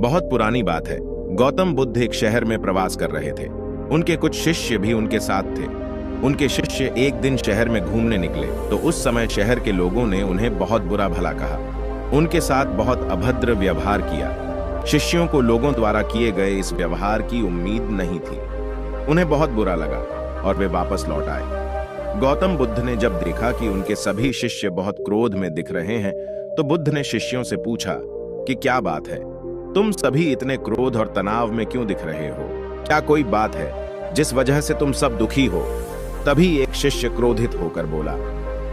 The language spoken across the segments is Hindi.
बहुत पुरानी बात है। गौतम बुद्ध एक शहर में प्रवास कर रहे थे। उनके कुछ शिष्य भी उनके साथ थे। उनके शिष्य एक दिन शहर में घूमने निकले तो उस समय शहर के लोगों ने उन्हें बहुत बुरा भला कहा। उनके साथ बहुत अभद्र व्यवहार किया। शिष्यों को लोगों द्वारा किए गए इस व्यवहार की उम्मीद नहीं थी। उन्हें बहुत बुरा लगा और वे वापस लौट आए। गौतम बुद्ध ने जब देखा कि उनके सभी शिष्य बहुत क्रोध में दिख रहे हैं तो बुद्ध ने शिष्यों से पूछा कि क्या बात है, तुम सभी इतने क्रोध और तनाव में क्यों दिख रहे हो? क्या कोई बात है जिस वजह से तुम सब दुखी हो? तभी एक शिष्य क्रोधित होकर बोला,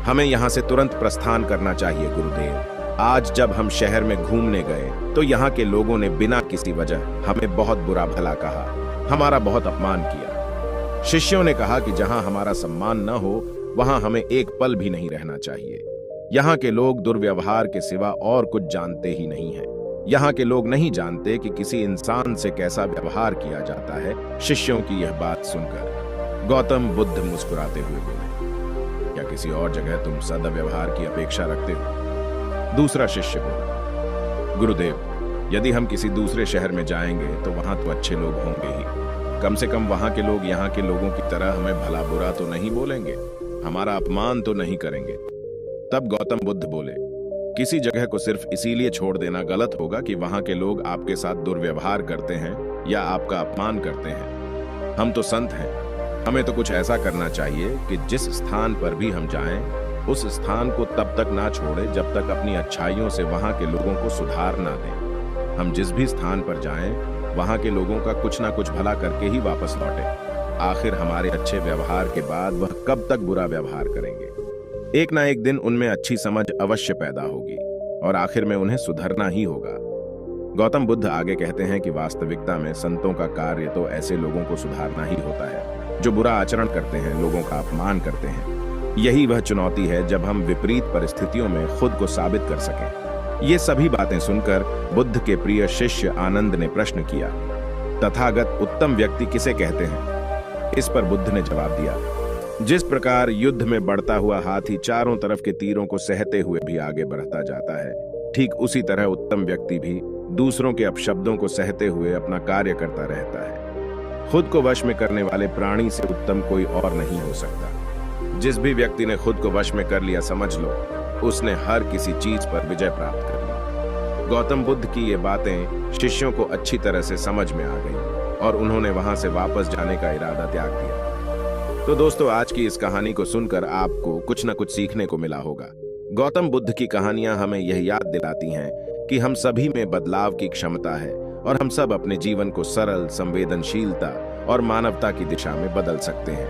हमें यहां से तुरंत प्रस्थान करना चाहिए गुरुदेव। आज जब हम शहर में घूमने गए तो यहाँ के लोगों ने बिना किसी वजह हमें बहुत बुरा भला कहा, हमारा बहुत अपमान किया। शिष्यों ने कहा कि जहां हमारा सम्मान न हो वहां हमें एक पल भी नहीं रहना चाहिए। यहाँ के लोग दुर्व्यवहार के सिवा और कुछ जानते ही नहीं हैं। यहाँ के लोग नहीं जानते कि किसी इंसान से कैसा व्यवहार किया जाता है। शिष्यों की यह बात सुनकर गौतम बुद्ध मुस्कुराते हुए बोले, क्या किसी और जगह तुम सद्व्यवहार की अपेक्षा रखते हो? दूसरा शिष्य बोला, गुरुदेव, यदि हम किसी दूसरे शहर में जाएंगे तो वहां तो अच्छे लोग होंगे ही। कम से कम वहां के लोग यहाँ के लोगों की तरह हमें भला बुरा तो नहीं बोलेंगे, हमारा अपमान तो नहीं करेंगे। तब गौतम बुद्ध बोले, किसी जगह को सिर्फ इसीलिए छोड़ देना गलत होगा कि वहां के लोग आपके साथ दुर्व्यवहार करते हैं या आपका अपमान करते हैं। हम तो संत हैं, हमें तो कुछ ऐसा करना चाहिए कि जिस स्थान पर भी हम जाएं, उस स्थान को तब तक ना छोड़े जब तक अपनी अच्छाइयों से वहां के लोगों को सुधार ना दें। हम जिस भी स्थान पर जाएं, वहां के लोगों का कुछ ना कुछ भला करके ही वापस लौटे। आखिर हमारे अच्छे व्यवहार के बाद वह कब तक बुरा व्यवहार करेंगे? एक ना एक दिन उनमें अच्छी समझ अवश्य पैदा होगी और आखिर में उन्हें सुधरना ही होगा। गौतम बुद्ध आगे कहते हैं कि वास्तविकता में संतों का कार्य तो ऐसे लोगों को सुधारना ही होता है जो बुरा आचरण करते हैं, लोगों का अपमान करते हैं। यही वह चुनौती है जब हम विपरीत परिस्थितियों में खुद को साबित कर सकें। ये सभी बातें सुनकर बुद्ध के प्रिय शिष्य आनंद ने प्रश्न किया, तथागत उत्तम व्यक्ति किसे कहते हैं? इस पर बुद्ध ने जवाब दिया, जिस प्रकार युद्ध में बढ़ता हुआ हाथी चारों तरफ के तीरों को सहते हुए भी आगे बढ़ता जाता है, ठीक उसी तरह उत्तम व्यक्ति भी दूसरों के अपशब्दों को सहते हुए अपना कार्य करता रहता है। खुद को वश में करने वाले प्राणी से उत्तम कोई और नहीं हो सकता। जिस भी व्यक्ति ने खुद को वश में कर लिया, समझ लो उसने हर किसी चीज पर विजय प्राप्त कर ली। गौतम बुद्ध की ये बातें शिष्यों को अच्छी तरह से समझ में आ गई और उन्होंने वहां से वापस जाने का इरादा त्याग दिया। तो दोस्तों, आज की इस कहानी को सुनकर आपको कुछ न कुछ सीखने को मिला होगा। गौतम बुद्ध की कहानियां हमें यह याद दिलाती हैं कि हम सभी में बदलाव की क्षमता है और हम सब अपने जीवन को सरल, संवेदनशीलता और मानवता की दिशा में बदल सकते हैं।